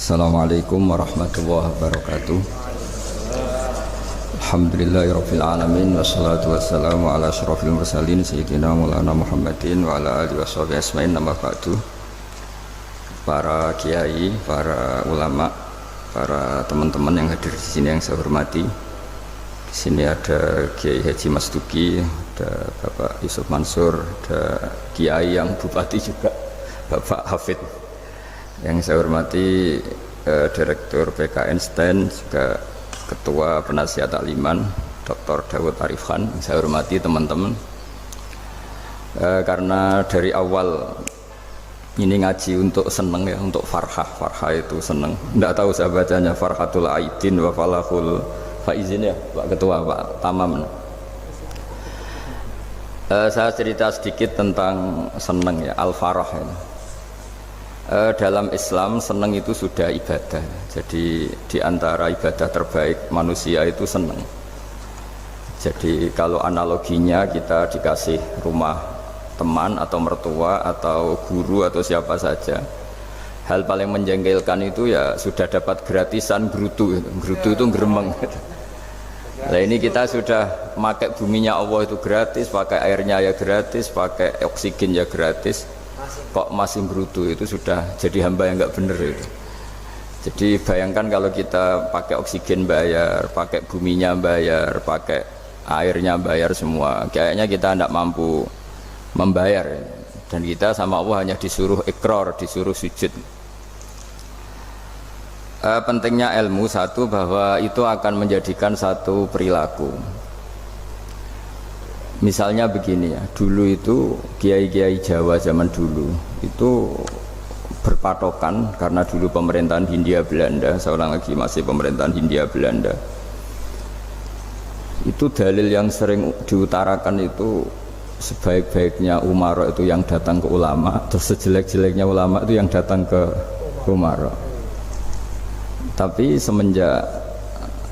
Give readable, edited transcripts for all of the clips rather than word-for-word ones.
Assalamualaikum warahmatullahi wabarakatuh. Alhamdulillahirabbil alamin wassalatu wassalamu ala asyrofil mursalin sayyidina Maulana Muhammadin wa ala alihi washabihi ajmain. Nama ba'du. Para kiai, para ulama, para teman-teman yang hadir di sini yang saya hormati. Di sini ada Kiai Haji Mas Duki, ada Bapak Yusuf Mansur, ada kiai yang bupati juga, Bapak Hafid. Yang saya hormati Direktur PKN STEN, juga Ketua Penasihat Takliman Dr. Dawud Arif Khan. Yang saya hormati teman-teman, karena dari awal ini ngaji untuk seneng ya, untuk farhah itu seneng. Tidak tahu saya bacanya Farhatul Aidin wa Falahul Faizin ya Pak Ketua, Pak Tamam. Saya cerita sedikit tentang seneng ya, al-farah ya. Dalam Islam seneng itu sudah ibadah. Jadi di antara ibadah terbaik manusia itu seneng. Jadi kalau analoginya kita dikasih rumah teman atau mertua atau guru atau siapa saja, hal paling menjengkelkan itu ya sudah dapat gratisan gerutu itu geremeng. Nah ini kita sudah pakai buminya Allah itu gratis, pakai airnya ya gratis, pakai oksigen ya gratis, kok masih berutuh, itu sudah jadi hamba yang nggak bener itu. Jadi bayangkan kalau kita pakai oksigen bayar, pakai buminya bayar, pakai airnya bayar semua, kayaknya kita tidak mampu membayar, dan kita sama Allah hanya disuruh ikrar, disuruh sujud. Pentingnya ilmu satu, bahwa itu akan menjadikan satu perilaku. Misalnya begini ya, dulu itu kiai-kiai Jawa zaman dulu itu berpatokan, karena dulu pemerintahan Hindia Belanda, seorang lagi masih pemerintahan Hindia Belanda, itu dalil yang sering diutarakan itu sebaik-baiknya umara itu yang datang ke ulama, terus sejelek-jeleknya ulama itu yang datang ke umara. Tapi semenjak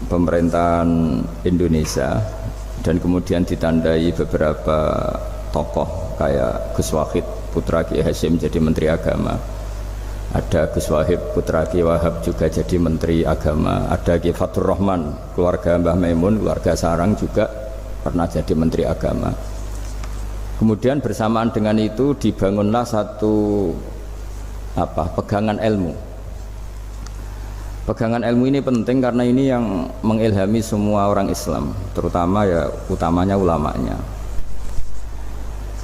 pemerintahan Indonesia dan kemudian ditandai beberapa tokoh kayak Gus Wahid putra Kiai Hasyim jadi Menteri Agama, ada Gus Wahid putra Kiai Wahab juga jadi Menteri Agama, ada Kiai Fatur Rahman keluarga Mbah Maimun, keluarga Sarang juga pernah jadi Menteri Agama. Kemudian bersamaan dengan itu dibangunlah satu pegangan ilmu. Pegangan ilmu ini penting karena ini yang mengilhami semua orang Islam, terutama ya utamanya ulamanya.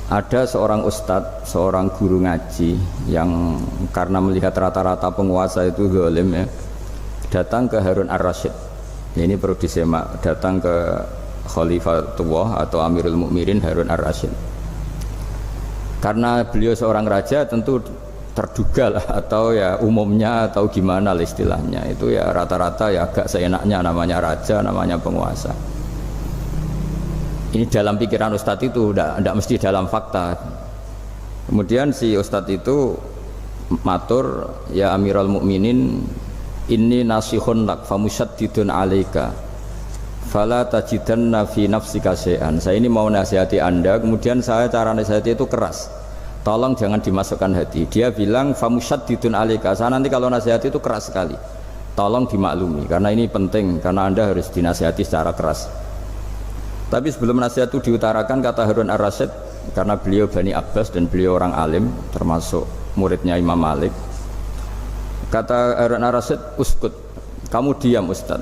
Ada seorang ustadz, seorang guru ngaji yang karena melihat rata-rata penguasa itu zalim ya, datang ke Harun ar-Rasyid. Ini perlu disemak, datang ke Khalifatullah atau Amirul Mukminin Harun ar-Rasyid. Karena beliau seorang raja, tentu terduga lah, atau ya umumnya atau gimana lah istilahnya, itu ya rata-rata ya agak seenaknya, namanya raja, namanya penguasa. Ini dalam pikiran ustadz itu, tidak mesti dalam fakta. Kemudian si ustadz itu matur, ya Amirul Mukminin, inni nasihun lak famusyaddidun alaika fala tajidanna fi nafsika syai'an. Saya ini mau nasihati anda, kemudian saya cara nasihati itu keras, tolong jangan dimasukkan hati. Dia bilang famusyaddidun alaika, saya nanti kalau nasihati itu keras sekali, tolong dimaklumi karena ini penting, karena anda harus dinasihati secara keras. Tapi sebelum nasihat itu diutarakan, kata Harun ar-Rasyid, karena beliau Bani Abbas dan beliau orang alim termasuk muridnya Imam Malik, kata Harun ar-Rasyid, uskut, kamu diam Ustaz.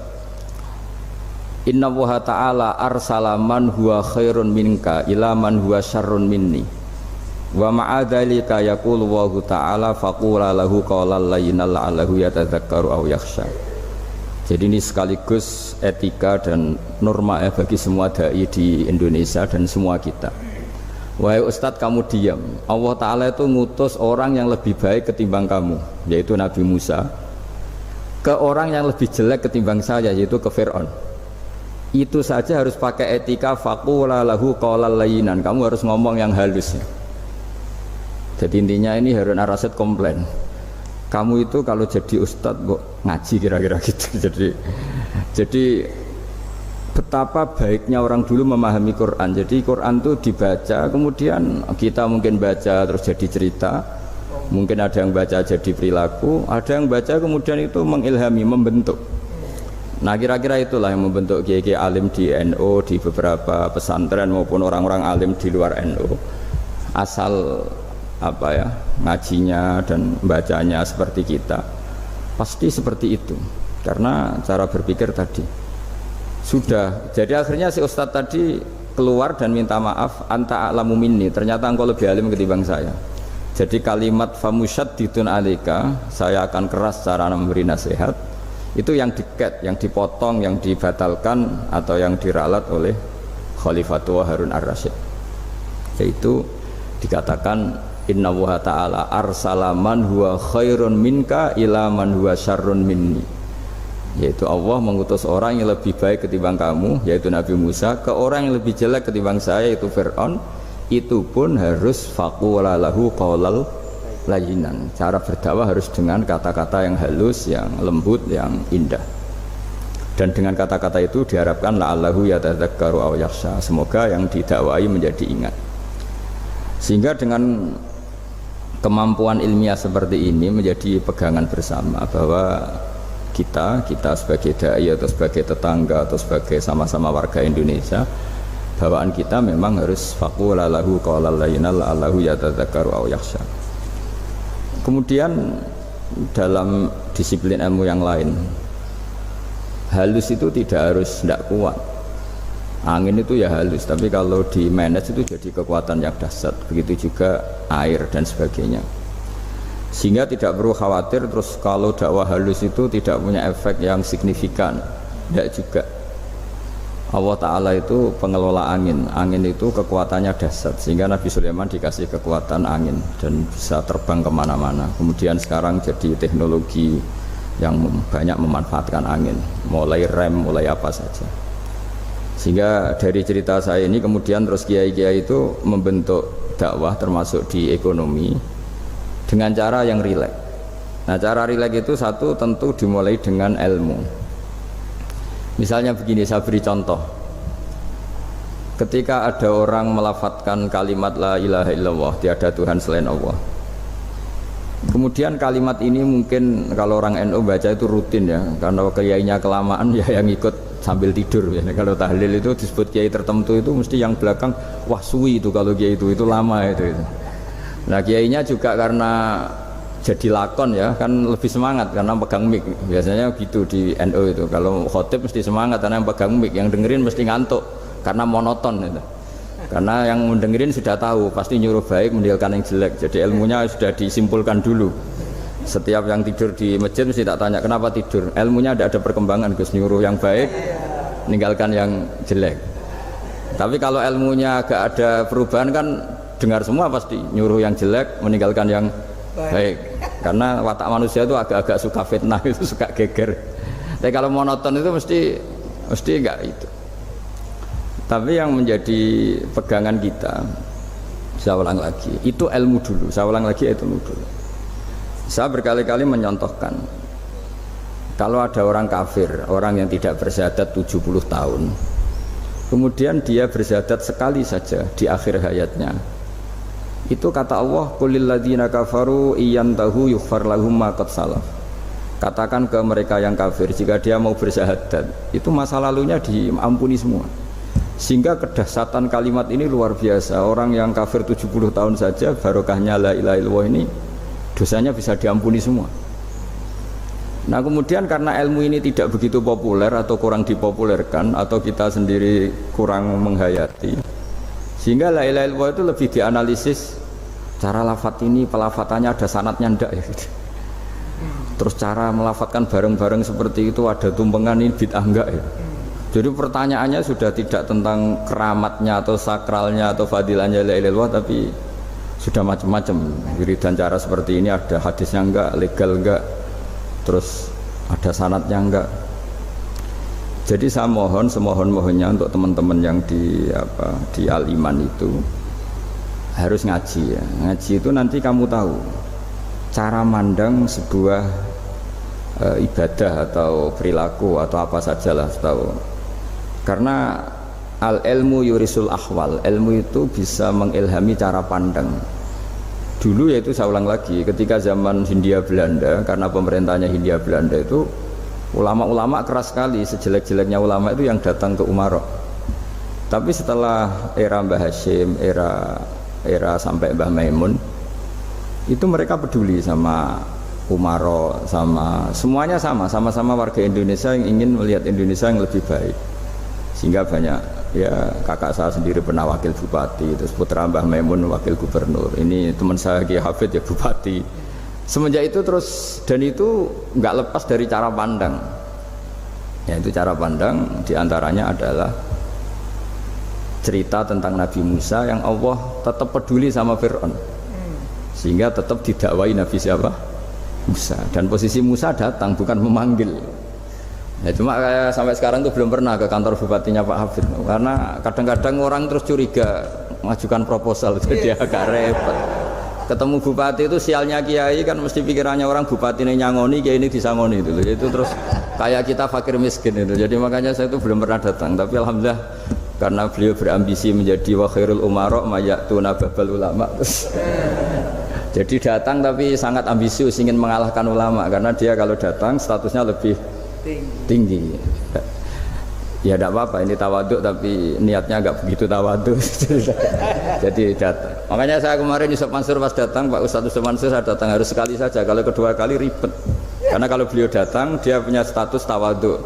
Inna Allaha ta'ala arsala man huwa khairun minka ila man huwa syarrun minni wa ma'adhalika yaqulu Allahu ta'ala faqula lahu qawlan layyinan la'allahu yatadzakkaru aw yakhsha. Jadi ini sekaligus etika dan norma ya bagi semua dai di Indonesia dan semua kita. Wahai Ustadz, kamu diam. Allah Ta'ala itu ngutus orang yang lebih baik ketimbang kamu, yaitu Nabi Musa, ke orang yang lebih jelek ketimbang saya, yaitu ke Fir'aun. Itu saja harus pakai etika, faqula lahu qawlan layyinan, kamu harus ngomong yang halus ya. Jadi intinya ini Harun ar-Rasyid komplain, kamu itu kalau jadi ustadz kok ngaji kira-kira gitu. Jadi betapa baiknya orang dulu memahami Quran. Jadi Quran itu dibaca, kemudian kita mungkin baca terus jadi cerita, Mungkin ada yang baca jadi perilaku, ada yang baca kemudian itu mengilhami, membentuk. Nah kira-kira itulah yang membentuk kiai-kiai alim di NU, di beberapa pesantren maupun orang-orang alim di luar NU. Asal apa ya, ngajinya dan bacanya seperti kita, pasti seperti itu. Karena cara berpikir tadi sudah. Jadi akhirnya si ustadz tadi keluar dan minta maaf, anta a'lamu minni, ternyata engkau lebih alim ketimbang saya. Jadi kalimat famusyaddidun alika, saya akan keras cara memberi nasihat, itu yang diket, yang dipotong, yang dibatalkan atau yang diralat oleh Khalifatul Harun ar-Rasyid. Yaitu dikatakan inna wa ta'ala arsala man huwa khairun minka ila man huwa syarrun minni. Yaitu Allah mengutus orang yang lebih baik ketimbang kamu, yaitu Nabi Musa, ke orang yang lebih jelek ketimbang saya, yaitu Fir'aun. Itu pun harus faqula lahu qaulal layyinan. Cara berdakwah harus dengan kata-kata yang halus, yang lembut, yang indah. Dan dengan kata-kata itu diharapkan la'allahu yatadzakkaru aw yakhsha. Semoga yang didakwai menjadi ingat. Sehingga dengan kemampuan ilmiah seperti ini menjadi pegangan bersama bahwa kita sebagai dai atau sebagai tetangga atau sebagai sama-sama warga Indonesia, bawaan kita memang harus faqula lahu qaulal layyinan la'allahu yatadzakkaru aw yakhsha. Kemudian dalam disiplin ilmu yang lain, halus itu tidak kuat. Angin itu ya halus, tapi kalau di manage itu jadi kekuatan yang dahsyat. Begitu juga air dan sebagainya. Sehingga tidak perlu khawatir terus kalau dakwah halus itu tidak punya efek yang signifikan. Tidak juga. Allah Ta'ala itu pengelola angin. Angin itu kekuatannya dahsyat, sehingga Nabi Sulaiman dikasih kekuatan angin dan bisa terbang kemana-mana. Kemudian sekarang jadi teknologi yang banyak memanfaatkan angin, mulai rem, mulai apa saja. Sehingga dari cerita saya ini kemudian terus kiai-kiai itu membentuk dakwah termasuk di ekonomi dengan cara yang rileks. Nah cara rileks itu satu tentu dimulai dengan ilmu. Misalnya begini, saya beri contoh. Ketika ada orang melafadzkan kalimat la ilaha illallah, tiada Tuhan selain Allah. Kemudian kalimat ini mungkin kalau orang NU baca itu rutin ya, karena kiainya kelamaan ya yang ikut sambil tidur ya. Kalau tahlil itu disebut kiai tertentu itu mesti yang belakang wah suwi itu kalau kiai itu lama itu. Nah kiainya juga karena jadi lakon ya kan lebih semangat karena pegang mic. Biasanya gitu di NU itu, kalau khotib mesti semangat karena yang pegang mic, yang dengerin mesti ngantuk karena monoton itu. Karena yang mendengerin sudah tahu pasti nyuruh baik meninggalkan yang jelek, jadi ilmunya sudah disimpulkan dulu. Setiap yang tidur di masjid mesti tak tanya kenapa tidur, ilmunya tidak ada perkembangan, Gus, nyuruh yang baik meninggalkan yang jelek. Tapi kalau ilmunya agak ada perubahan kan dengar semua pasti nyuruh yang jelek meninggalkan yang baik. Karena watak manusia itu agak-agak suka fitnah, itu suka geger. Tapi kalau monoton itu mesti enggak itu. Tapi yang menjadi pegangan kita, saya ulang lagi, itu ilmu dulu. Saya ulang lagi, itu ilmu dulu. Saya berkali-kali menyontohkan, kalau ada orang kafir, orang yang tidak bersyahadat 70 tahun, kemudian dia bersyahadat sekali saja di akhir hayatnya, itu kata Allah, qulil ladzina kafaru iyantahu yughfar lahum ma qad salaf. Katakan ke mereka yang kafir, jika dia mau bersyahadat, itu masa lalunya diampuni semua. Sehingga kedahsyatan kalimat ini luar biasa. Orang yang kafir 70 tahun saja, barokahnya la ilaha illallah ini, dosanya bisa diampuni semua. Nah kemudian karena ilmu ini tidak begitu populer atau kurang dipopulerkan, atau kita sendiri kurang menghayati, sehingga la ilaha illallah itu lebih dianalisis cara lafadz ini, pelafatannya ada sanadnya ndak ya gitu. Terus cara melafatkan bareng-bareng seperti itu ada tumpengan ini bid'ah enggak ya. Jadi pertanyaannya sudah tidak tentang keramatnya atau sakralnya atau fadilahnya la ilaha illallah, tapi sudah macam-macam. Wiridan cara seperti ini ada hadisnya enggak, legal enggak, terus ada sanadnya enggak. Jadi saya mohon semohon-mohonnya untuk teman-teman yang di Al-Iman itu harus ngaji ya. Ngaji itu nanti kamu tahu cara mandang sebuah ibadah atau perilaku atau apa sajalah tahu. Karena al-ilmu yurisul ahwal, ilmu itu bisa mengilhami cara pandang. Dulu yaitu saya ulang lagi, ketika zaman Hindia Belanda, karena pemerintahnya Hindia Belanda itu ulama-ulama keras sekali, sejelek-jeleknya ulama itu yang datang ke Umarok. Tapi setelah era Mbah Hashim, era sampai Mbah Maimun, itu mereka peduli sama Umarok, sama semuanya sama-sama warga Indonesia yang ingin melihat Indonesia yang lebih baik. Sehingga banyak, ya kakak saya sendiri pernah wakil bupati, terus putra Mbah Maimun wakil gubernur, ini teman saya Kiai Hafid ya bupati. Semenjak itu terus, dan itu nggak lepas dari cara pandang, yaitu cara pandang diantaranya adalah cerita tentang Nabi Musa yang Allah tetap peduli sama Fir'aun, sehingga tetap didakwai Nabi siapa? Musa. Dan posisi Musa datang bukan memanggil. Ya, cuma kayak sampai sekarang tuh belum pernah ke kantor bupatinya Pak Hafid, karena kadang-kadang orang terus curiga mengajukan proposal, jadi agak repot. Ketemu bupati itu sialnya kiai kan mesti pikirannya orang bupati ini nyangoni, kiai ini disangoni itu terus kayak kita fakir miskin itu. Jadi makanya saya itu belum pernah datang, tapi alhamdulillah karena beliau berambisi menjadi wa khairul umara mayatuna babal ulama. Jadi datang tapi sangat ambisius ingin mengalahkan ulama, karena dia kalau datang statusnya lebih tinggi. Ya tidak apa-apa, ini tawaduk tapi niatnya agak begitu tawaduk. Jadi datang. Makanya saya kemarin Yusuf Mansur pas datang, Pak Ustadz Yusuf Mansur saya datang harus sekali saja, kalau kedua kali ribet. Karena kalau beliau datang dia punya status tawaduk.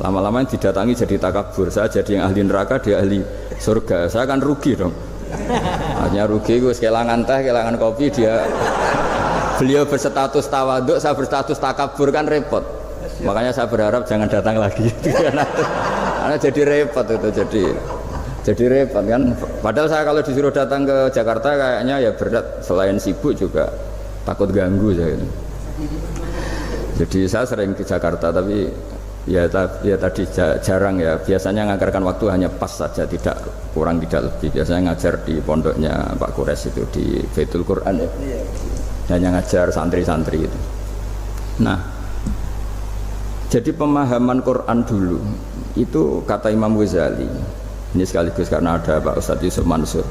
Lama-lama yang didatangi jadi takabur, saya jadi yang ahli neraka, dia ahli surga. Saya akan rugi dong. Hanya rugi, gue kehilangan teh, kehilangan kopi, dia beliau berstatus tawaduk, saya berstatus takabur, kan repot. Makanya saya berharap jangan datang lagi. Karena jadi repot itu, jadi repot kan. Padahal saya kalau disuruh datang ke Jakarta kayaknya ya berat, selain sibuk juga takut ganggu saya. Jadi saya sering ke Jakarta tapi ya tadi jarang ya. Biasanya nganggarkan waktu hanya pas saja, tidak kurang tidak lebih. Biasanya ngajar di pondoknya Pak Kures itu di Baitul Quran ya. Hanya ngajar santri-santri itu. Nah, jadi pemahaman Quran dulu itu kata Imam Ghazali, ini sekaligus karena ada Pak Ustadz Yusuf Mansur,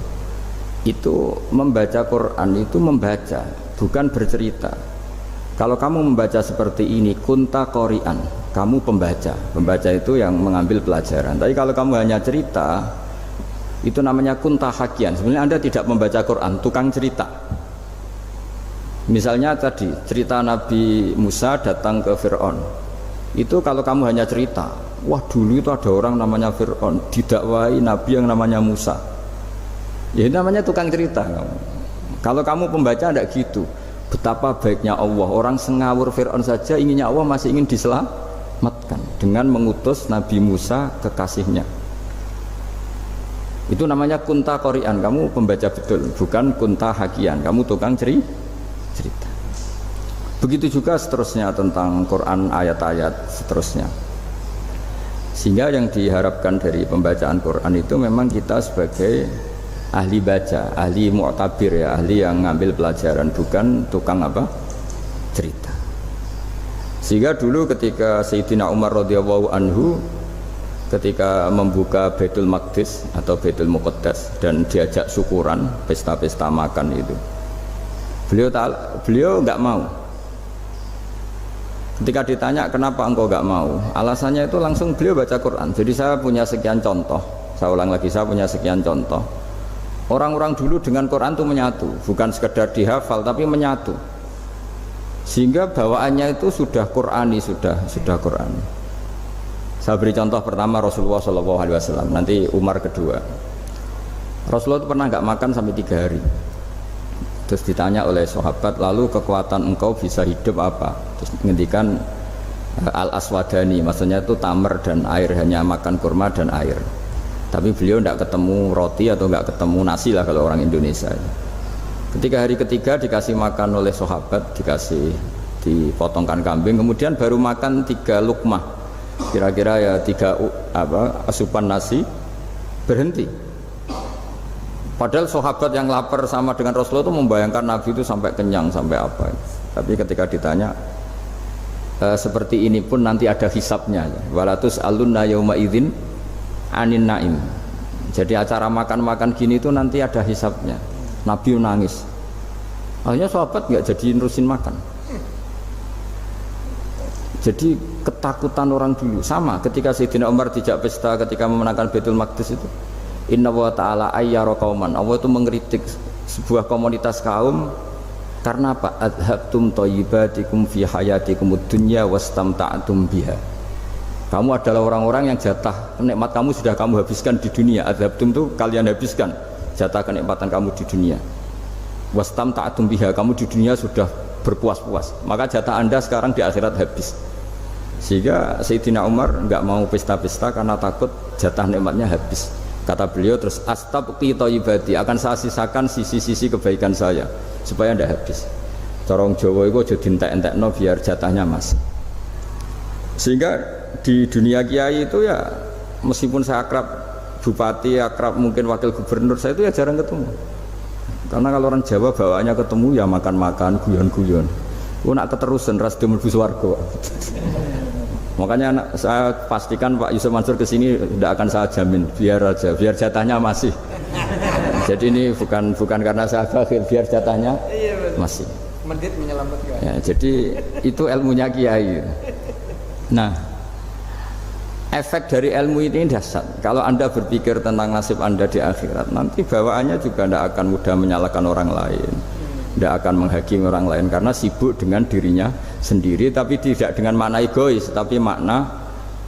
itu membaca Quran itu membaca, bukan bercerita. Kalau kamu membaca seperti ini, kunta qori'an, kamu pembaca. Pembaca itu yang mengambil pelajaran. Tapi kalau kamu hanya cerita, itu namanya kunta hakian. Sebenarnya Anda tidak membaca Quran, tukang cerita. Misalnya tadi cerita Nabi Musa datang ke Fir'aun. Itu kalau kamu hanya cerita, wah dulu itu ada orang namanya Fir'aun didakwai Nabi yang namanya Musa, ya itu namanya tukang cerita kamu. Kalau kamu pembaca tidak gitu. Betapa baiknya Allah, orang sengawur Fir'aun saja inginnya Allah masih ingin diselamatkan dengan mengutus Nabi Musa kekasihnya. Itu namanya kunta qori'an, kamu pembaca betul, bukan kunta hakian, kamu tukang cerita. Begitu juga seterusnya tentang Quran, ayat-ayat seterusnya. Sehingga yang diharapkan dari pembacaan Quran itu memang kita sebagai ahli baca, ahli mu'tabir ya, ahli yang ngambil pelajaran, bukan tukang apa? Cerita. Sehingga dulu ketika Sayyidina Umar radhiyallahu anhu ketika membuka Baitul Maqdis atau Baitul Muqaddas dan diajak syukuran, pesta-pesta makan itu, beliau nggak mau. Ketika ditanya kenapa engkau gak mau, alasannya itu langsung beliau baca Quran. Jadi saya punya sekian contoh, saya ulang lagi, saya punya sekian contoh. Orang-orang dulu dengan Quran itu menyatu, bukan sekedar dihafal tapi menyatu. Sehingga bawaannya itu sudah Qurani, sudah Qurani. Saya beri contoh pertama Rasulullah SAW, nanti Umar kedua. Rasulullah itu pernah gak makan sampai 3 hari. Terus ditanya oleh sahabat, lalu kekuatan engkau bisa hidup apa? Terus ngendikan al-aswadani, maksudnya itu tamar dan air, hanya makan kurma dan air. Tapi beliau tidak ketemu roti atau nggak ketemu nasi lah kalau orang Indonesia. Ketika hari ketiga dikasih makan oleh sahabat, dipotongkan kambing, kemudian baru makan 3 lukmah, kira-kira ya 3 asupan nasi, berhenti. Padahal sahabat yang lapar sama dengan Rasulullah itu membayangkan Nabi itu sampai kenyang, sampai apa. Tapi ketika ditanya, seperti ini pun nanti ada hisabnya. Walatus alunna yauma idzin anin naim. Jadi acara makan-makan gini itu nanti ada hisabnya. Nabi nangis. Akhirnya sahabat nggak jadi nerusin makan. Jadi ketakutan orang dulu sama ketika Sayyidina Umar dijak pesta ketika memenangkan Baitul Maqdis itu. Inna wa ta'ala ayyara qauman. Allah itu mengkritik sebuah komunitas kaum karena apa? Adhabtum thayyibatikum fi hayatikum ad-dunya wastamta'tum biha. Kamu adalah orang-orang yang jatah nikmat kamu sudah kamu habiskan di dunia. Adhabtum itu kalian habiskan jatah kenikmatan kamu di dunia. Wastamta'tum biha, kamu di dunia sudah berpuas-puas. Maka jatah Anda sekarang di akhirat habis. Sehingga Sayyidina Umar enggak mau pesta-pesta karena takut jatah nikmatnya habis. Kata beliau terus astabqi thayyibati, akan saya sisakan sisi-sisi kebaikan saya supaya ndak habis. Corong Jawa itu aja dientek-entekno biar jatahnya masih. Sehingga di dunia kiai itu ya meskipun saya akrab bupati, akrab mungkin wakil gubernur, saya itu ya jarang ketemu. Karena kalau orang Jawa bawaannya ketemu ya makan-makan, guyon-guyon. Nak keterusan ras di mlebu swarga. Makanya saya pastikan Pak Yusuf Mansur kesini tidak akan saya jamin, biar aja, biar jatahnya masih. Jadi ini bukan karena saya bakhil, biar jatahnya masih. Medit menyelamatkan. Ya, jadi itu ilmunya kiai. Nah, efek dari ilmu ini dahsyat. Kalau Anda berpikir tentang nasib Anda di akhirat, nanti bawaannya juga tidak akan mudah menyalahkan orang lain, tidak akan menghakimi orang lain karena sibuk dengan dirinya sendiri, tapi tidak dengan makna egois, tapi makna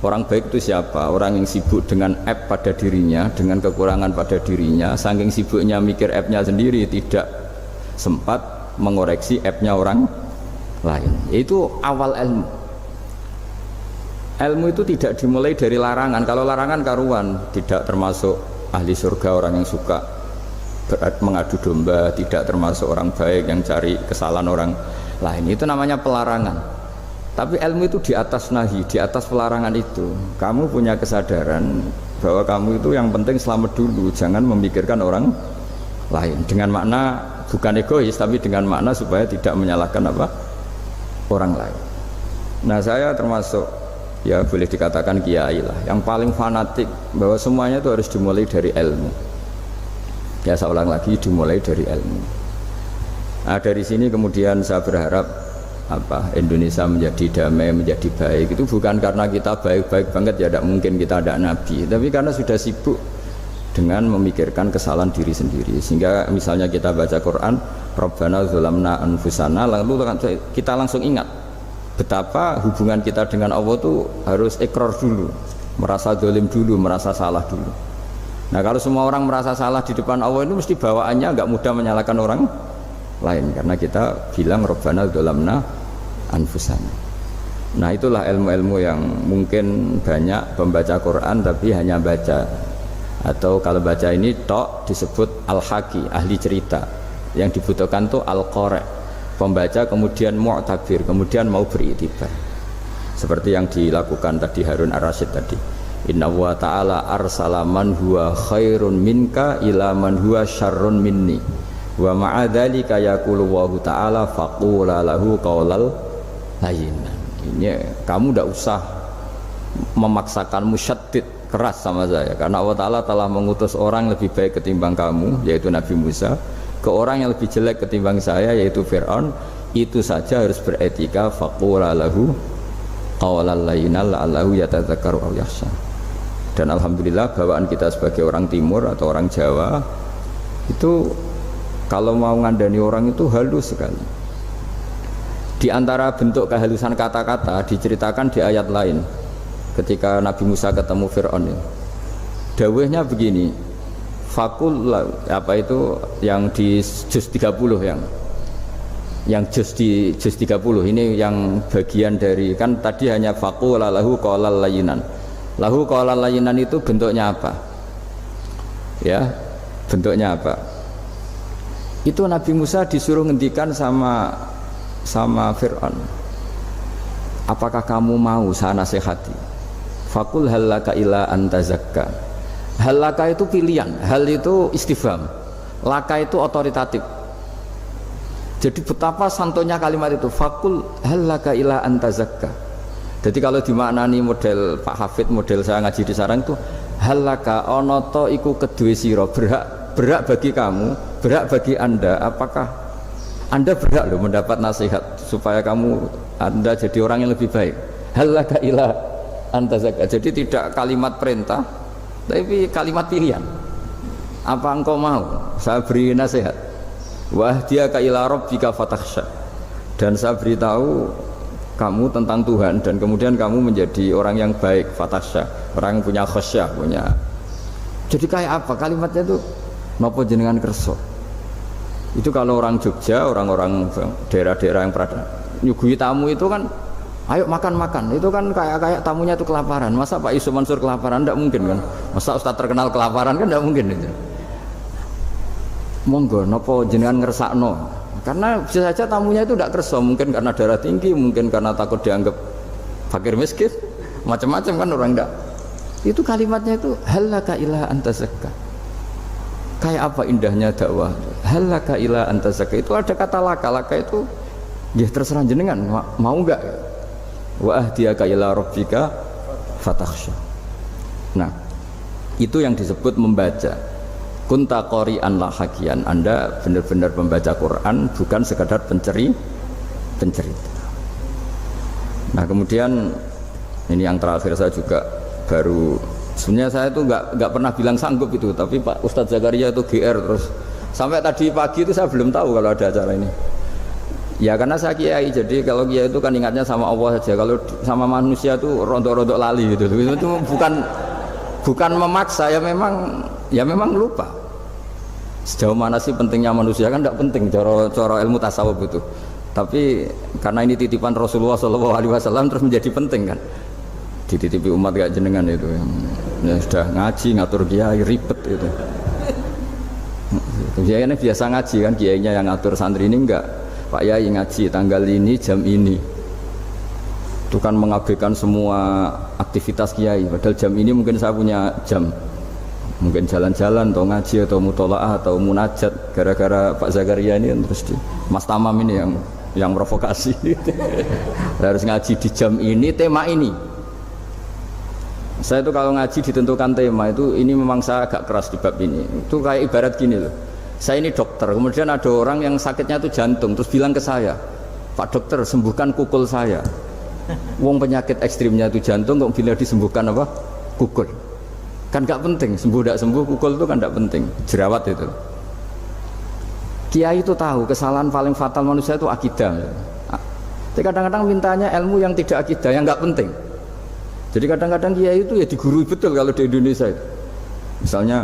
orang baik itu siapa? Orang yang sibuk dengan aib pada dirinya, dengan kekurangan pada dirinya, saking sibuknya mikir aibnya sendiri, tidak sempat mengoreksi aibnya orang lain. Itu awal ilmu. Ilmu itu tidak dimulai dari larangan. Kalau larangan karuan, tidak termasuk ahli surga orang yang suka mengadu domba, tidak termasuk orang baik yang cari kesalahan orang lain. Itu namanya pelarangan. Tapi ilmu itu di atas nahi, di atas pelarangan itu. Kamu punya kesadaran bahwa kamu itu yang penting selamat dulu, jangan memikirkan orang lain. Dengan makna bukan egois, tapi dengan makna supaya tidak menyalahkan orang lain. Nah, saya termasuk ya boleh dikatakan kiai lah yang paling fanatik bahwa semuanya itu harus dimulai dari ilmu. Ya saya ulang lagi, dimulai dari ilmu. Nah, dari sini kemudian saya berharap Indonesia menjadi damai, menjadi baik. Itu bukan karena kita baik-baik banget, ya tidak mungkin kita ada nabi, tapi karena sudah sibuk dengan memikirkan kesalahan diri sendiri. Sehingga misalnya kita baca Quran, Rabbana dzalamna anfusana, lalu kita langsung ingat betapa hubungan kita dengan Allah itu harus ikrar dulu, merasa zalim dulu, merasa salah dulu. Nah, kalau semua orang merasa salah di depan Allah itu mesti bawaannya enggak mudah menyalahkan orang lain, karena kita bilang Rabbana dzalamna anfusana. Nah, itulah ilmu-ilmu yang mungkin banyak pembaca Quran tapi hanya baca, atau kalau baca ini tok disebut al-haqi, ahli cerita. Yang dibutuhkan tuh al-qari', pembaca kemudian mu'tabir, kemudian mau beriktibar. Seperti yang dilakukan tadi Harun Ar-Rasyid tadi. Inna wa ta'ala arsala man huwa khairun minka ila man huwa syarrun minni wa ma'adzalika yaqulu wa ta'ala faqula lahu qaulal layyinan. Ini kamu tidak usah memaksakan musyaddid keras sama saya, karena Allah Ta'ala telah mengutus orang lebih baik ketimbang kamu, yaitu Nabi Musa, ke orang yang lebih jelek ketimbang saya, yaitu Fir'aun. Itu saja harus beretika, faqula lahu qaulal layyinan la'allahu yatadzakkaru aw yakhsha. Dan alhamdulillah bawaan kita sebagai orang timur atau orang Jawa itu kalau mau ngandani orang itu halus sekali. Di antara bentuk kehalusan kata-kata diceritakan di ayat lain ketika Nabi Musa ketemu Fir'aun. Dawuhnya begini, fakul itu yang di juz 30, yang juz di juz 30 ini yang bagian dari, kan tadi hanya fakul lahu qaulal layyinan. Lahu qaulal layyinan itu bentuknya apa? Ya, bentuknya apa? Itu Nabi Musa disuruh ngendikan sama Fir'aun, apakah kamu mau saya nasihati? Fakul halaka ila antazakka. Halaka itu pilihan, hal itu istifham, laka itu otoritatif. Jadi betapa santonya kalimat itu, fakul halaka ila antazakka. Jadi kalau dimaknani model Pak Hafid, model saya ngaji di sarang itu, halaka onoto iku kedue sira, berhak bagi kamu, berhak bagi anda, apakah Anda berhak loh mendapat nasihat supaya Anda jadi orang yang lebih baik. Halaka ila anta zakka. Jadi tidak kalimat perintah, tapi kalimat pilihan. Apa engkau mau saya beri nasihat? Wahdiyaka ila rabbika fatakhsha. Dan saya beritahu kamu tentang Tuhan dan kemudian kamu menjadi orang yang baik, fatakhsha, orang yang punya khasyah, punya. Jadi kayak apa kalimatnya itu? Napa jenengan kersa? Itu kalau orang Jogja, orang-orang daerah-daerah yang pernah nyuguhi tamu itu kan, ayo makan-makan. Itu kan kayak tamunya itu kelaparan. Masa Pak Yusuf Mansur kelaparan? Tidak mungkin kan. Masa Ustadz terkenal kelaparan kan tidak mungkin itu. Monggo, nopo jenengan ngersakno. Karena bisa saja tamunya itu tidak kersa, mungkin karena darah tinggi, mungkin karena takut dianggap fakir miskin, macam-macam kan orang tidak. Itu kalimatnya itu halaka ila anta zakka. Kayak apa indahnya dakwah. Halaka ila anta zakka. Itu ada kata laka itu ya terserah jenengan mau enggak. Wa ahdiyaka ila rabbika fatakhsha. Nah, itu yang disebut membaca. Kunta qori'an la hakian. Anda benar-benar membaca Quran, bukan sekadar pencerita. Nah, kemudian ini yang terakhir saya juga baru, sebenarnya saya itu nggak pernah bilang sanggup itu, tapi Pak Ustadz Zakaria itu GR terus sampai tadi pagi itu saya belum tahu kalau ada acara ini. Ya karena saya kiai, jadi kalau kiai itu kan ingatnya sama Allah saja, kalau sama manusia itu rontok-rontok lali gitu. Itu bukan memaksa, ya memang lupa. Sejauh mana sih pentingnya manusia kan tidak penting cara ilmu tasawuf itu. Tapi karena ini titipan Rasulullah SAW terus menjadi penting kan. Dititipi umat gak jenengan itu ya sudah ngaji ngatur kiai ribet itu. Kiai ini biasa ngaji kan, kiainya yang ngatur, santri ini enggak. Pak Yai ngaji tanggal ini jam ini. Itu kan mengabaikan semua aktivitas kiai. Padahal jam ini mungkin saya punya jam. Mungkin jalan-jalan atau ngaji atau mutolaah atau munajat, gara-gara Pak Zakaria ini terus Mas Tamam ini yang provokasi. Harus ngaji di jam ini, tema ini. Saya itu kalau ngaji ditentukan tema itu, ini memang saya agak keras di bab ini. Itu kayak ibarat gini loh. Saya ini dokter, kemudian ada orang yang sakitnya itu jantung, terus bilang ke saya, Pak dokter sembuhkan kukul saya. Wong penyakit ekstrimnya itu jantung, kok bila disembuhkan apa? Kukul. Kan gak penting, sembuh tidak sembuh, kukul itu kan gak penting, jerawat itu. Kiai itu tahu kesalahan paling fatal manusia itu akidah. Tapi kadang-kadang mintanya ilmu yang tidak akidah, yang gak penting. Jadi kadang-kadang kiai itu ya digurui betul kalau di Indonesia itu. Misalnya,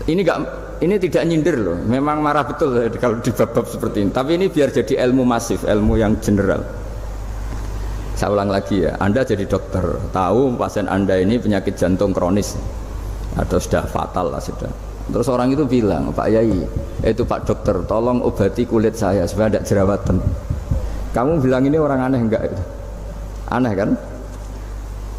ini tidak nyindir loh, memang marah betul kalau di bab-bab seperti ini. Tapi ini biar jadi ilmu masif, ilmu yang general. Saya ulang lagi ya, Anda jadi dokter, tahu pasien Anda ini penyakit jantung kronis atau sudah fatal lah sudah. Terus orang itu bilang, Pak Yai, itu Pak dokter, tolong obati kulit saya supaya tidak jerawatan. Kamu bilang ini orang aneh enggak itu? Aneh kan?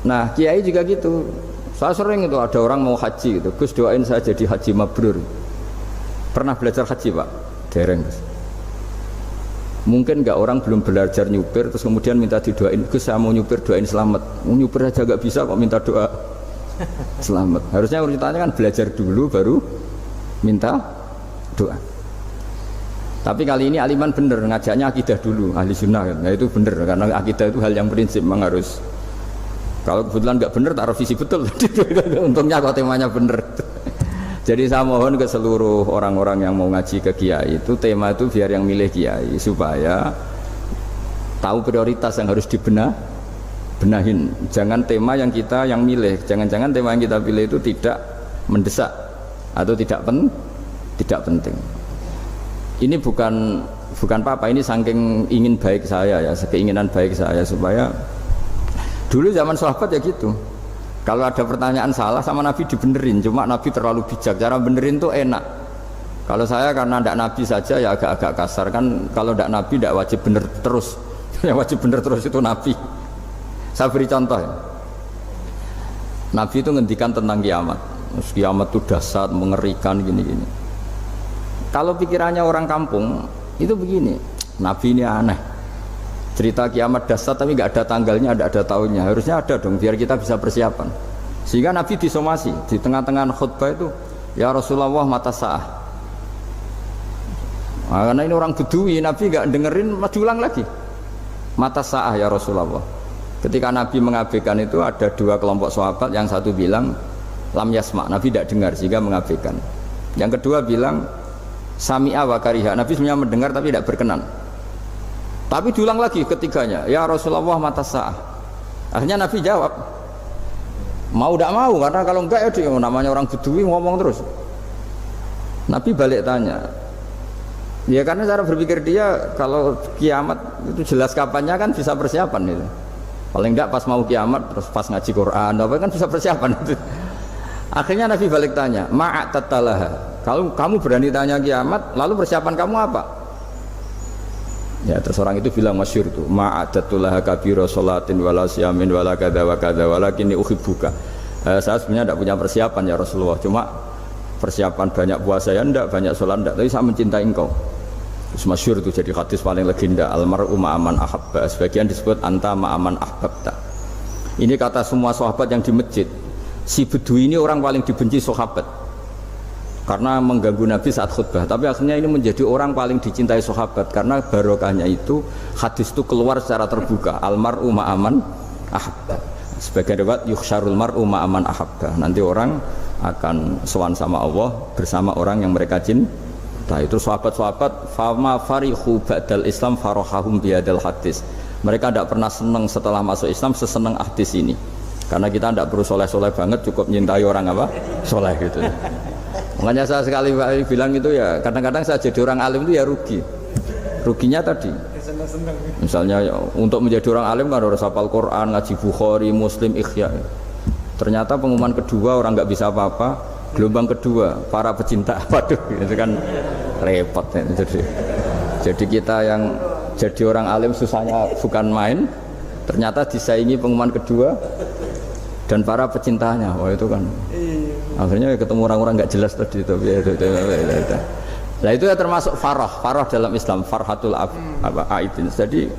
Nah, kiai juga gitu. Saya sering itu ada orang mau haji gitu, Gus doain saya jadi haji mabrur. Pernah belajar haji Pak? Dereng. Mungkin enggak orang belum belajar nyupir terus kemudian minta didoain, Gus saya mau nyupir doain selamat. Mau nyupir aja enggak bisa kok minta doa selamat. Harusnya ceritanya kan belajar dulu baru minta doa. Tapi kali ini aliman bener ngajaknya akidah dulu, ahli sunnah kan. Nah itu bener karena akidah itu hal yang prinsip memang harus. Kalau kebetulan enggak bener tak revisi betul. Untungnya kok temanya bener. Jadi saya mohon ke seluruh orang-orang yang mau ngaji ke kiai itu, tema itu biar yang milih kiai supaya tahu prioritas yang harus benahin. Jangan tema yang milih, jangan-jangan tema yang kita pilih itu tidak mendesak atau tidak penting. Ini bukan apa-apa, ini saking ingin baik saya ya, keinginan baik saya supaya dulu zaman sahabat ya gitu. Kalau ada pertanyaan salah sama Nabi dibenerin, cuma Nabi terlalu bijak, cara benerin tuh enak. Kalau saya karena tidak Nabi saja ya agak-agak kasar kan, kalau tidak Nabi tidak wajib bener terus. Yang wajib bener terus itu Nabi. Saya beri contoh ya. Nabi itu ngendikan tentang kiamat. Kiamat itu dahsyat, mengerikan gini-gini. Kalau pikirannya orang kampung itu begini, Nabi ini aneh. Cerita kiamat dahsyat tapi nggak ada tanggalnya, ada tahunnya. Harusnya ada dong biar kita bisa persiapan. Sehingga Nabi disomasi di tengah-tengah khutbah itu, ya Rasulullah mata sa'ah. Nah, karena ini orang Bedui, Nabi nggak dengerin, diulang lagi. Mata sa'ah ya Rasulullah. Ketika Nabi mengabaikan itu ada dua kelompok sahabat, yang satu bilang lam yasma, Nabi tidak dengar sehingga mengabaikan. Yang kedua bilang sami'a wa kariha, Nabi sebenarnya mendengar tapi tidak berkenan. Tapi diulang lagi ketiganya, ya Rasulullah mata sa'ah. Akhirnya Nabi jawab, mau tidak mau, karena kalau enggak ya dia, namanya orang Bedui ngomong terus. Nabi balik tanya, ya karena cara berpikir dia kalau kiamat itu jelas kapannya kan bisa persiapan itu. Paling enggak pas mau kiamat terus pas ngaji Quran apa kan bisa persiapan itu. Akhirnya Nabi balik tanya, ma'atatalaha, kalau kamu berani tanya kiamat lalu persiapan kamu apa? Ya terus orang itu bilang masyhur itu, ma'atatulaha kabira sholatin wala siyamin wala kadza wa kadza walakinni uhibbuka. Saya sebenarnya tidak punya persiapan ya Rasulullah, cuma persiapan banyak puasa ya enggak, banyak sholat enggak, tapi saya mencintai engkau. Terus masyhur itu jadi hadis paling legenda, almar'u ma'aman ahabba, sebagian disebut anta ma'aman ahbabta. Ini kata semua sahabat yang di masjid. Si Bedui ini orang paling dibenci sahabat karena mengganggu Nabi saat khutbah, tapi akhirnya ini menjadi orang paling dicintai sahabat karena barokahnya itu hadis itu keluar secara terbuka, almar'u ma'aman ahabba. Sebagai riwayat yuhsyarul mar'u ma'aman ahabba, nanti orang akan sowan sama Allah bersama orang yang mereka cinta. Itu sahabat-sahabat fama farihu ba'dal Islam farahahum bihadal hadis, mereka tidak pernah senang setelah masuk Islam sesenang hadis ini, karena kita tidak perlu soleh-soleh banget, cukup menyintai orang apa? Soleh gitu. Makanya saya sekali bilang itu ya, kadang-kadang saya jadi orang alim itu ya rugi. Ruginya tadi, misalnya ya, untuk menjadi orang alim kan harus hafal Quran, ngaji Bukhari, Muslim, Ikhya. Ternyata pengumuman kedua orang nggak bisa apa-apa, gelombang kedua para pecinta, waduh itu kan repot ya. Jadi kita yang jadi orang alim susahnya bukan main, ternyata disaingi pengumuman kedua dan para pecintanya, wah itu kan akhirnya ketemu orang-orang nggak jelas tadi itu. Nah itu ya termasuk farah dalam Islam, farhatul aidin. Jadi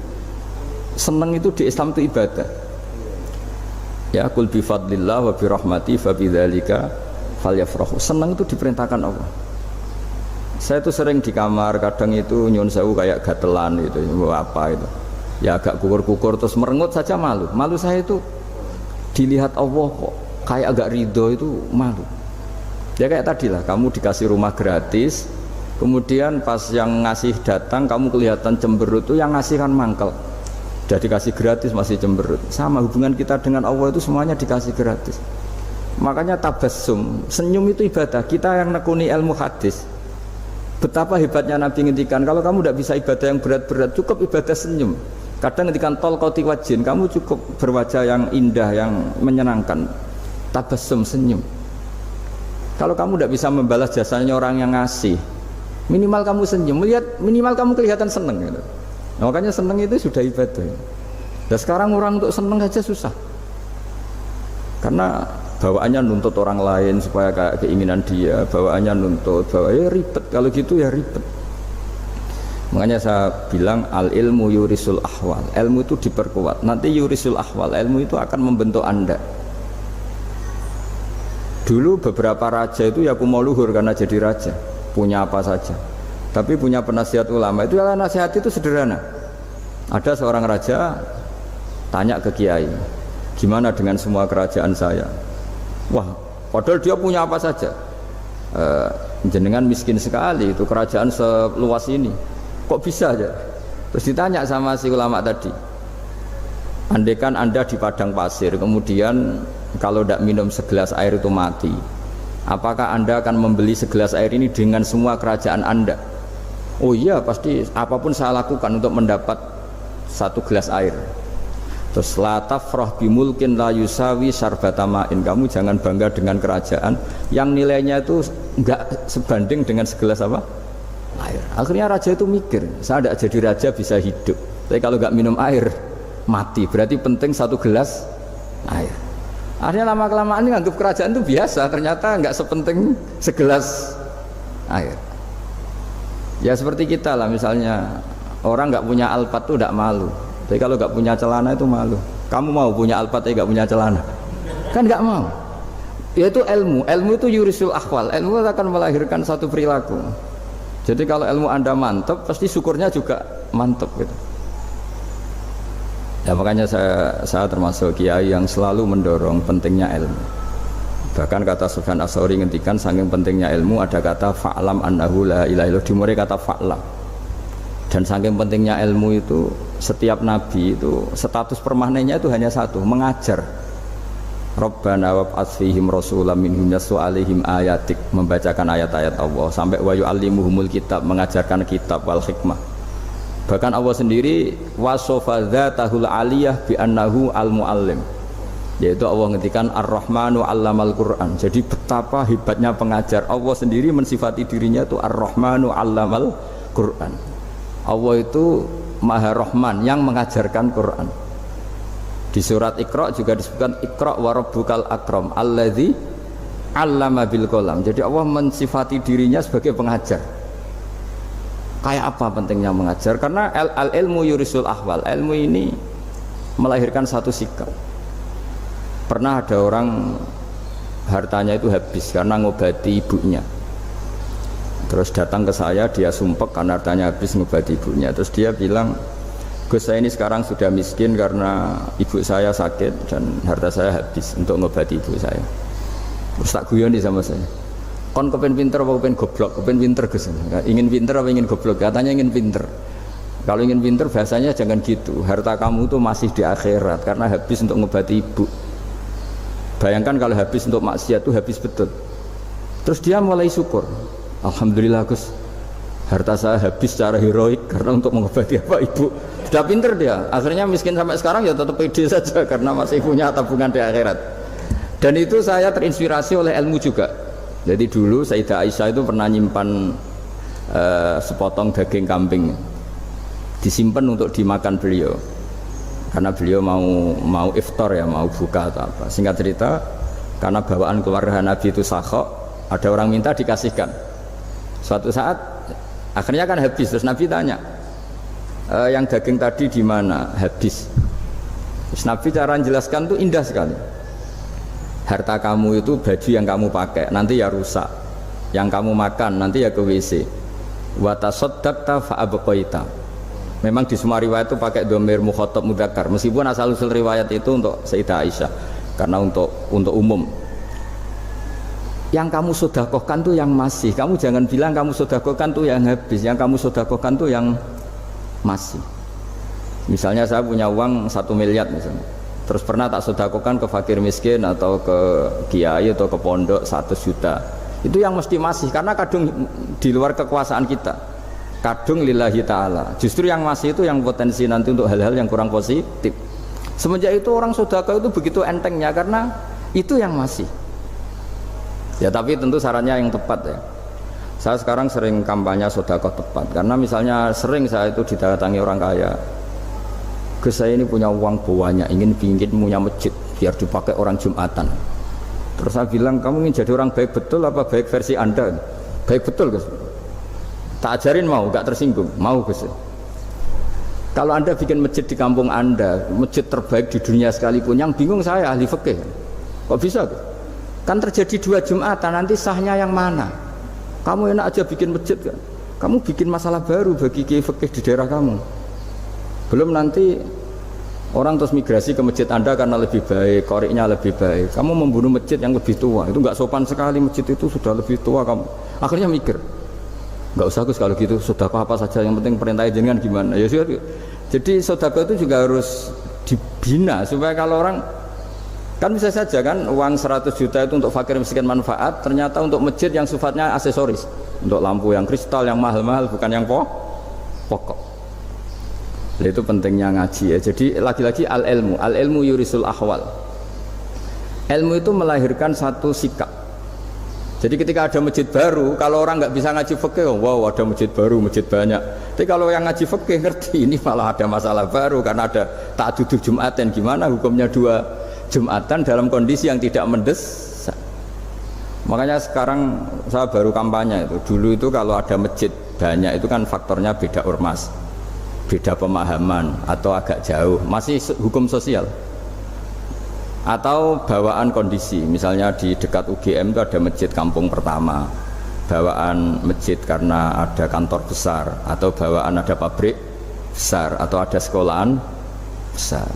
seneng itu di Islam itu ibadah. Ya kul bi fadlillah wa bi rahmati fa bidzalika falyafrahu. Seneng itu diperintahkan Allah. Saya itu sering di kamar, kadang itu nyun sewu kayak gatelan gitu, apa itu. Ya agak kukur-kukur terus merengut saja malu. Malu saya itu dilihat Allah kok kayak agak ridho itu malu. Ya kayak tadi lah, kamu dikasih rumah gratis, kemudian pas yang ngasih datang kamu kelihatan cemberut, itu yang ngasih kan mangkel. Udah dikasih gratis masih cemberut. Sama hubungan kita dengan Allah itu semuanya dikasih gratis. Makanya tabassum, senyum itu ibadah. Kita yang nekuni ilmu hadis, betapa hebatnya Nabi ngendikan, kalau kamu tidak bisa ibadah yang berat-berat, cukup ibadah senyum. Kadang ngendikan tol qati wajhin, kamu cukup berwajah yang indah, yang menyenangkan. Tabassum, senyum. Kalau kamu tidak bisa membalas jasanya orang yang ngasih, minimal kamu senyum, minimal kamu kelihatan seneng gitu. Nah, makanya seneng itu sudah ibadah. Dan sekarang orang untuk seneng saja susah, karena bawaannya nuntut orang lain supaya kayak keinginan dia, bawaannya nuntut, ya ribet. Kalau gitu ya ribet. Makanya saya bilang al ilmu yurisul ahwal, ilmu itu diperkuat. Nanti yurisul ahwal, ilmu itu akan membentuk Anda. Dulu beberapa raja itu ya mau luhur karena jadi raja, punya apa saja. Tapi punya penasihat ulama, itu adalah nasihat itu sederhana. Ada seorang raja tanya ke kiai, gimana dengan semua kerajaan saya? Wah, padahal dia punya apa saja. Jenengan miskin sekali, itu kerajaan seluas ini, kok bisa aja? Terus ditanya sama si ulama tadi, andaikan Anda di padang pasir, kemudian kalau tidak minum segelas air itu mati, apakah Anda akan membeli segelas air ini dengan semua kerajaan Anda? Oh iya, pasti apapun saya lakukan untuk mendapat satu gelas air. Terus la tafrah bimulkin la yusawi sarbatamain, kamu jangan bangga dengan kerajaan yang nilainya itu enggak sebanding dengan segelas apa? Air. Akhirnya raja itu mikir, saya tidak jadi raja bisa hidup, tapi kalau enggak minum air mati, berarti penting satu gelas air. Akhirnya lama-kelamaan ini anggap kerajaan itu biasa, ternyata enggak sepenting segelas air. Ya seperti kita lah, misalnya orang enggak punya alpat itu enggak malu, tapi kalau nggak punya celana itu malu. Kamu mau punya alpat tapi nggak punya celana? Kan nggak mau. Yaitu ilmu. Ilmu itu yurisul akhwal. Ilmu akan melahirkan satu perilaku. Jadi kalau ilmu Anda mantap, pasti syukurnya juga mantap gitu. Ya makanya saya termasuk kiai yang selalu mendorong pentingnya ilmu. Bahkan kata Sufyan Ats-Tsauri ngendikan saking pentingnya ilmu ada kata fa'lam annahu la ilaha illallah, dimulai kata fa'lam. Dan saking pentingnya ilmu itu setiap nabi itu status permanennya itu hanya satu, mengajar. Rabbana wab'ats fihim rasulam minhum yatlu 'alaihim ayatik, membacakan ayat-ayat Allah, sampai wa yu'allimuhumul kitab, mengajarkan kitab wal hikmah. Bahkan Allah sendiri wasofa dzatahul 'aliyah bi annahu al-muallim, yaitu Allah ngendikan Ar-Rahmanu 'allamal Qur'an. Jadi betapa hebatnya pengajar. Allah sendiri mensifati dirinya itu Ar-Rahmanu 'allamal Qur'an. Allah itu Maha Rahman yang mengajarkan Quran. Di surat Iqra juga disebutkan Iqra wa rabbukal akram alladzi 'allama bil qalam. Jadi Allah mensifati dirinya sebagai pengajar. Kayak apa pentingnya mengajar? Karena al-ilmu yurisul ahwal. Ilmu ini melahirkan satu sikap. Pernah ada orang hartanya itu habis karena ngobati ibunya. Terus datang ke saya, dia sumpek karena hartanya habis ngobati ibunya. Terus dia bilang, Gus, saya ini sekarang sudah miskin karena ibu saya sakit dan harta saya habis untuk ngobati ibu saya. Terus tak guyoni sama saya, kon kepen pinter apa kepen goblok? Kepen pinter Gus. Ingin pinter apa ingin goblok? Katanya ingin pinter. Kalau ingin pinter bahasanya jangan gitu. Harta kamu itu masih di akhirat karena habis untuk ngobati ibu. Bayangkan kalau habis untuk maksiat itu habis betul. Terus dia mulai syukur. Alhamdulillah Gus, harta saya habis secara heroik karena untuk mengobati apa ibu. Sudah pinter dia, akhirnya miskin sampai sekarang ya tetap pede saja karena masih punya tabungan di akhirat. Dan itu saya terinspirasi oleh ilmu juga. Jadi dulu Sayyidah Aisyah itu pernah nyimpan sepotong daging kambing, disimpan untuk dimakan beliau karena beliau mau iftar ya, mau buka atau apa. Singkat cerita, karena bawaan keluarga Nabi itu sakhok, ada orang minta dikasihkan. Suatu saat akhirnya kan habis, terus Nabi tanya, yang daging tadi di mana? Habis. Terus Nabi cara menjelaskan tuh indah sekali. Harta kamu itu baju yang kamu pakai nanti ya rusak, yang kamu makan nanti ya ke WC. Wa tasaddaqta fa abqaita. Memang di semua riwayat itu pakai dhamir mukhatab mudzakkar, meskipun asal usul riwayat itu untuk Sayyidah Aisyah karena untuk umum. Yang kamu sodakohkan tuh yang masih, kamu jangan bilang kamu sodakohkan tuh yang habis, yang kamu sodakohkan tuh yang masih. Misalnya saya punya uang 1 miliar misalnya, terus pernah tak sodakohkan ke fakir miskin atau ke kiai atau ke pondok 100 juta, itu yang mesti masih, karena kadung di luar kekuasaan kita, kadung lillahi ta'ala. Justru yang masih itu yang potensi nanti untuk hal-hal yang kurang positif. Semenjak itu orang sodakoh itu begitu entengnya karena itu yang masih. Ya tapi tentu sarannya yang tepat ya. Saya sekarang sering kampanye sedekah tepat karena misalnya sering saya itu didatangi orang kaya. Gus, saya ini punya uang banyak, ingin punya masjid biar dipakai orang Jumatan. Terus saya bilang, kamu ingin jadi orang baik betul apa baik versi Anda? Baik betul Gus. Tak ajarin mau, gak tersinggung, mau Gus. Kalau Anda bikin masjid di kampung Anda, masjid terbaik di dunia sekalipun, yang bingung saya ahli fikih. Kok bisa Gus? Kan terjadi 2 Jumatan, nanti sahnya yang mana? Kamu enak aja bikin masjid kan? Kamu bikin masalah baru bagi kiai fikih di daerah kamu. Belum nanti orang terus migrasi ke masjid Anda karena lebih baik, koriknya lebih baik. Kamu membunuh masjid yang lebih tua, itu nggak sopan sekali, masjid itu sudah lebih tua kamu. Akhirnya mikir, nggak usah Gus kalau gitu, sedekah apa saja, yang penting perintah jenengan gimana. Ya sudah. Jadi sedekah itu juga harus dibina supaya kalau orang kan bisa saja kan uang 100 juta itu untuk fakir miskin manfaat, ternyata untuk masjid yang sifatnya aksesoris, untuk lampu yang kristal yang mahal-mahal, bukan yang pokok. Nah, itu pentingnya ngaji ya. Jadi lagi-lagi al-ilmu yurisul ahwal. Ilmu itu melahirkan satu sikap. Jadi ketika ada masjid baru, kalau orang nggak bisa ngaji fikih, oh, wow ada masjid baru, masjid banyak. Tapi kalau yang ngaji fikih ngerti ini malah ada masalah baru karena ada ta'addud Jumatan, gimana hukumnya 2 Jumatan dalam kondisi yang tidak mendesak. Makanya sekarang saya baru kampanye itu. Dulu itu kalau ada masjid banyak itu kan faktornya beda ormas, beda pemahaman atau agak jauh, masih hukum sosial atau bawaan kondisi. Misalnya di dekat UGM itu ada masjid kampung pertama, bawaan masjid karena ada kantor besar, atau bawaan ada pabrik besar, atau ada sekolahan besar.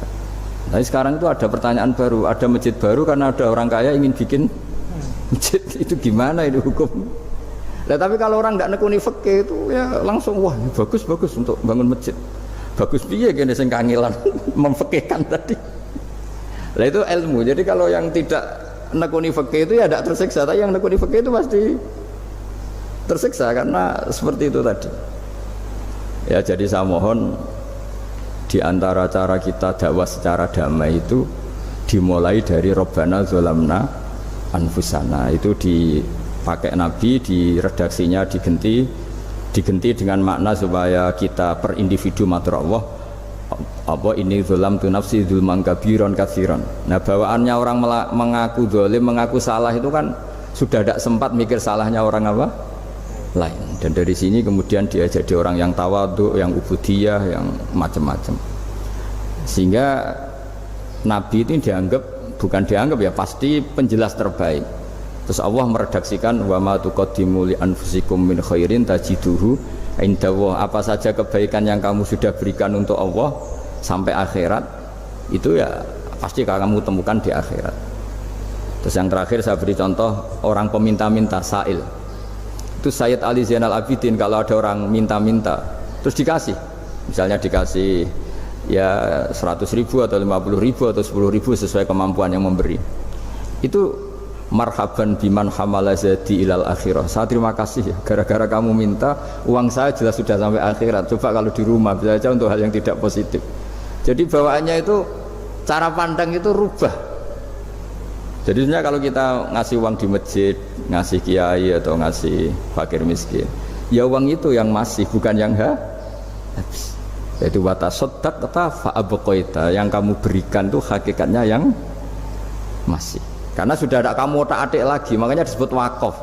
Tapi sekarang itu ada pertanyaan baru, ada masjid baru karena ada orang kaya ingin bikin masjid. Itu gimana itu hukum? Nah, tapi kalau orang nggak nekuni fikih itu ya langsung wah bagus untuk bangun masjid. Bagus piye kene sing kangelan memfikihkan tadi. Nah itu ilmu. Jadi kalau yang tidak nekuni fikih itu ya tidak tersiksa, tapi yang nekuni fikih itu pasti tersiksa karena seperti itu tadi. Ya jadi saya mohon di antara cara kita dakwah secara damai itu dimulai dari Rabbana Zolamna Anfusana. Itu dipakai Nabi, di redaksinya diganti dengan makna supaya kita per individu matur Allah apa ini zulam tu nafsi zulman kabiron katsiran. Nah bawaannya orang mengaku zalim, mengaku salah itu kan sudah tidak sempat mikir salahnya orang apa lain, dan dari sini kemudian dia jadi orang yang tawadhu, yang ubudiyah, yang macam-macam, sehingga Nabi itu bukan dianggap ya pasti penjelas terbaik. Terus Allah meredaksikan wa ma tuqaddimu li anfusikum min khairin tajiduhu indallah. Apa saja kebaikan yang kamu sudah berikan untuk Allah sampai akhirat itu ya pasti kamu temukan di akhirat. Terus yang terakhir saya beri contoh orang peminta-minta, sa'il. Itu Sayyid Ali Zainal Abidin, kalau ada orang minta-minta terus dikasih, misalnya dikasih ya 100.000 atau 50.000 atau 10.000 sesuai kemampuan yang memberi, itu marhaban biman hamala zadi ilal akhirah. Saya terima kasih ya, gara-gara kamu minta uang saya jelas sudah sampai akhirat. Coba kalau di rumah bisa saja untuk hal yang tidak positif. Jadi bawaannya itu cara pandang itu rubah. Jadi sebenarnya kalau kita ngasih uang di masjid, ngasih kiai atau ngasih fakir miskin, ya uang itu yang masih, bukan yang habis. Yaitu watasodak kata fa'abqaita, yang kamu berikan itu hakikatnya yang masih. Karena sudah ada kamu otak-atik lagi, makanya disebut wakaf.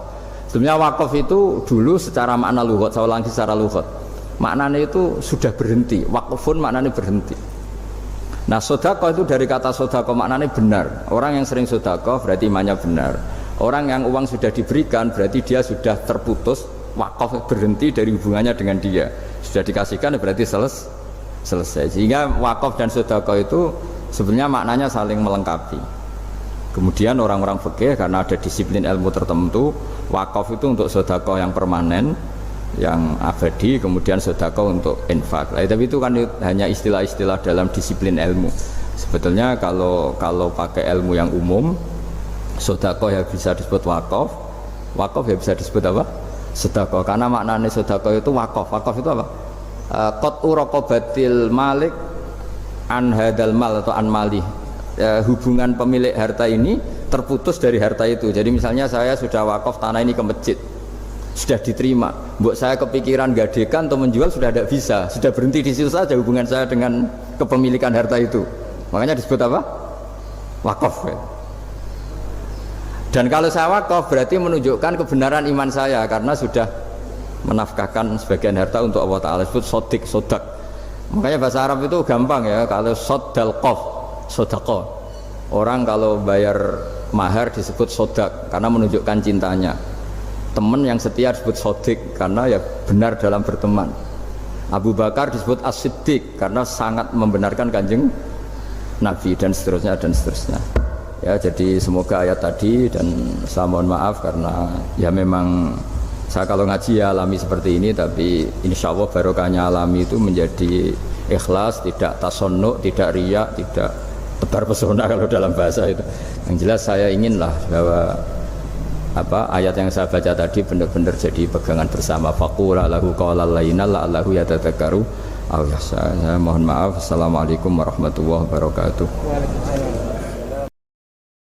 Sebenarnya wakaf itu dulu secara makna lughat, saya ulangi secara lughat, maknanya itu sudah berhenti. Wakfun maknanya berhenti. Nah sodako itu dari kata sodako maknanya benar. Orang yang sering sodako berarti imannya benar. Orang yang uang sudah diberikan berarti dia sudah terputus, wakaf berhenti dari hubungannya dengan dia. Sudah dikasihkan berarti selesai. Sehingga wakaf dan sodako itu sebenarnya maknanya saling melengkapi. Kemudian orang-orang fikih karena ada disiplin ilmu tertentu, wakaf itu untuk sodako yang permanen, yang abadi, kemudian sedekah untuk infak. Tapi itu kan hanya istilah-istilah dalam disiplin ilmu. Sebetulnya kalau pakai ilmu yang umum, sedekah ya bisa disebut wakaf, wakaf ya bisa disebut apa? Sedekah. Karena maknanya sedekah itu wakaf. Wakaf itu apa? Qat'u raqabatil malik an hadal mal atau an mali. Hubungan pemilik harta ini terputus dari harta itu. Jadi misalnya saya sudah wakaf tanah ini ke masjid, sudah diterima, buat saya kepikiran gadekan atau menjual sudah tidak bisa, sudah berhenti di situ saja hubungan saya dengan kepemilikan harta itu. Makanya disebut apa? Wakaf. Dan kalau saya wakaf berarti menunjukkan kebenaran iman saya karena sudah menafkahkan sebagian harta untuk Allah Ta'ala. Disebut sodik, sodak. Makanya bahasa Arab itu gampang ya, kalau sodal qof, sodako. Orang kalau bayar mahar disebut sodak karena menunjukkan cintanya. Teman yang setia disebut sodik karena ya benar dalam berteman. Abu Bakar disebut as-siddiq karena sangat membenarkan kanjeng Nabi, dan seterusnya dan seterusnya. Ya jadi semoga ayat tadi, dan saya mohon maaf karena ya memang saya kalau ngaji ya alami seperti ini, tapi insya Allah barokahnya alami itu menjadi ikhlas, tidak tasonnuk, tidak riak, tidak tebar pesona kalau dalam bahasa itu. Yang jelas saya inginlah bahwa ayat yang saya baca tadi benar-benar jadi pegangan bersama. Faqula lahu qawlan layyinan la'allahu yatadzakkaru aw yakhsha. Saya mohon maaf. Assalamualaikum warahmatullahi wabarakatuh. Waalaikumsalam.